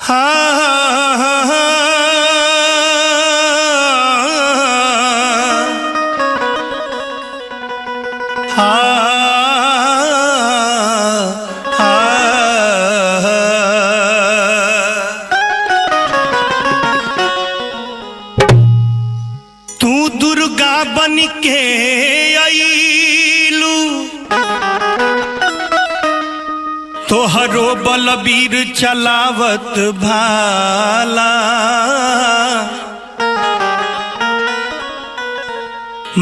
तू दुर्गा बन के आईलू तोहरो बलबीर चलावत भाला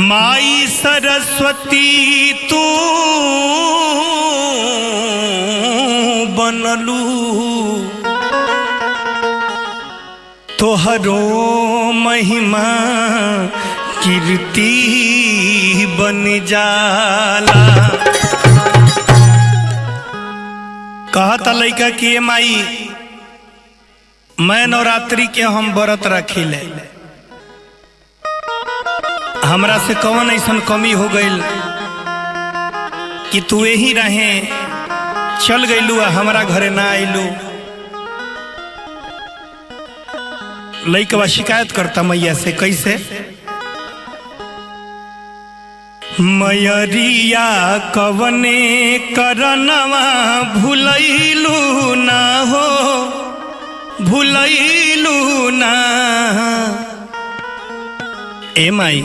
माई सरस्वती तू बनलू तोहरो महिमा कीर्ति बन जाला। कहता लइका कि माई मैं नवरात्रि के हम व्रत रखिले, हमरा से कौन ऐसा कमी हो गई कि तू यही रहे चल गईलू हमरा घरे ना आईलू। लइकवा शिकायत करता मैया से, कैसे? मयरिया कवने करनवा भूलैलू ना हो, भूलैलू ना ए माई।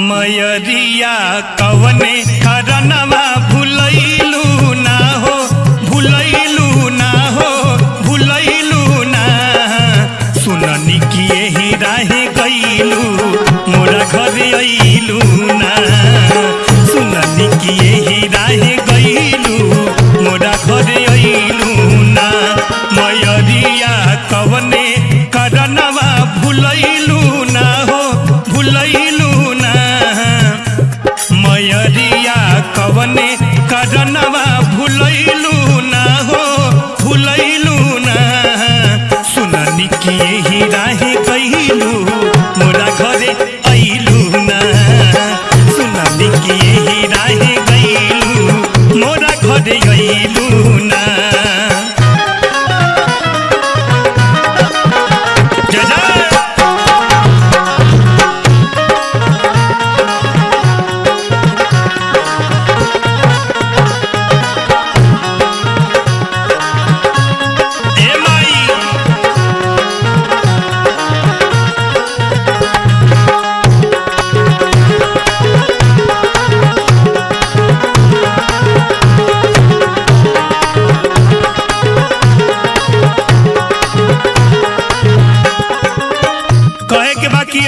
मयरिया कवने करनवा भूलैलू ना हो, भूलैलू ना हो, भूलैलू ना। सुननी कि यही राहे गईलू मोरा घरे अइलू ना, सुननी कि यही राहे गईलू मोरा घरे अइलू ना। मयरिया कवने करनवा भूलैलू ना हो, भूलैलू ना। मयरिया कवने करनवा भूलैलू ना हो, भूलैलू ना। सुननी कि यही राहे गईलू मोरा घरे अइलू ना, सुननी कि यही राहे गईलू मोरा घरे अइलू ना। जय जय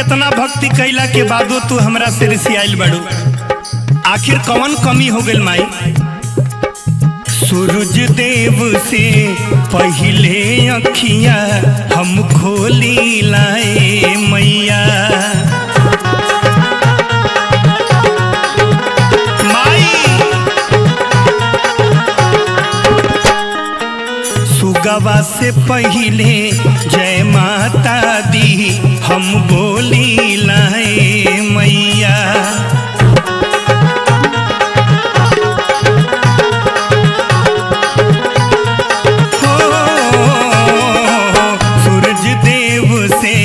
इतना भक्ति कैला के बादो तू हमरा से रिसियाइल बड़ू, आखिर कौन कमी हो गई माई? सूरज देव से पहले अखिया हम खोली लाए मैया। माई सुगवा से पहले जय माता दी हम बोली लाए मैया। हो सूरज देव से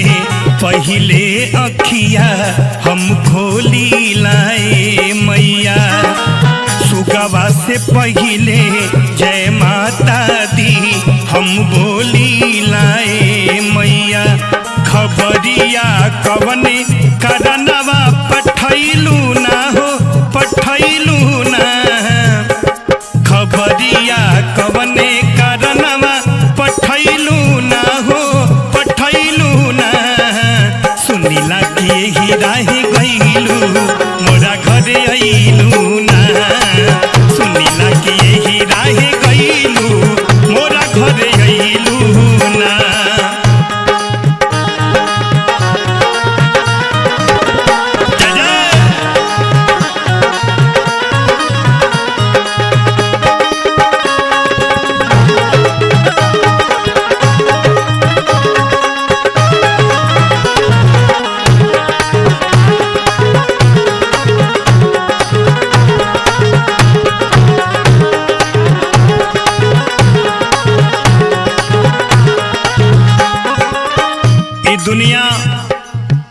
पहले अखिया हम खोली लाए मैया। सुगवा से पहले जय माता दी हम बोली लाए मैया। खबरिया कवने करनवा पठैलू ना हो, पठैलू ना। खबरिया कवने करनवा पठैलू ना हो, पठैलू ना। सुनिला कि यही राहे गईलू मोरा घरे अइलू ना, सुनिला कि यही राहे गईलू मोरा घरे अइलू ना। दुनिया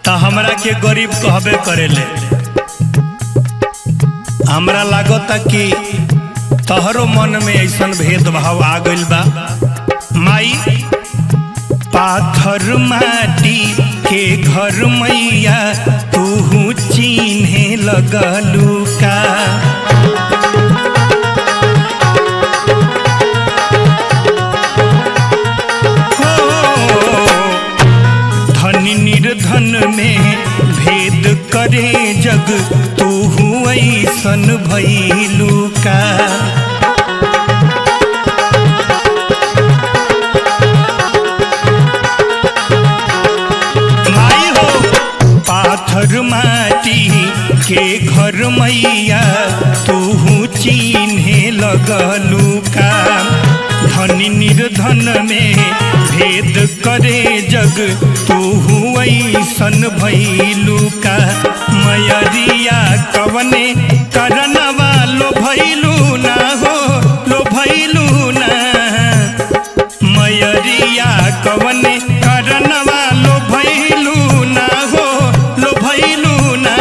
तो हमरा के गरीब कहबे करेले। हमरा लागता कि तोहरो मन में ऐसा भेदभाव आ गइल बा। माई पाथर माटी के घर मैया तू चिन्हे लगलू का। धनी निर्धन में भेद करे जग तू ऐसन भइलू का। माई हो पाथर माटी के घर मैया तू चिन्हे लगलू का। धनी निर्धन में भेद करे जग तू ऐसन भइलू का। मयरिया कवने करनवा लो भइलू ना हो, लो भइलू ना। मयरिया कवने करनवा लो भइलू ना हो, लो भइलू ना।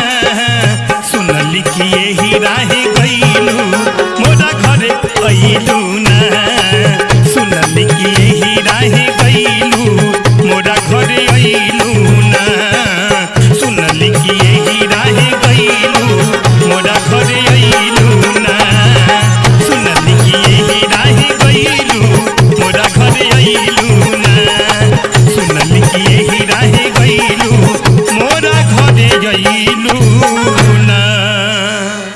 सुनली कि यही राहे गइलू मोरा घरे अइलू ना।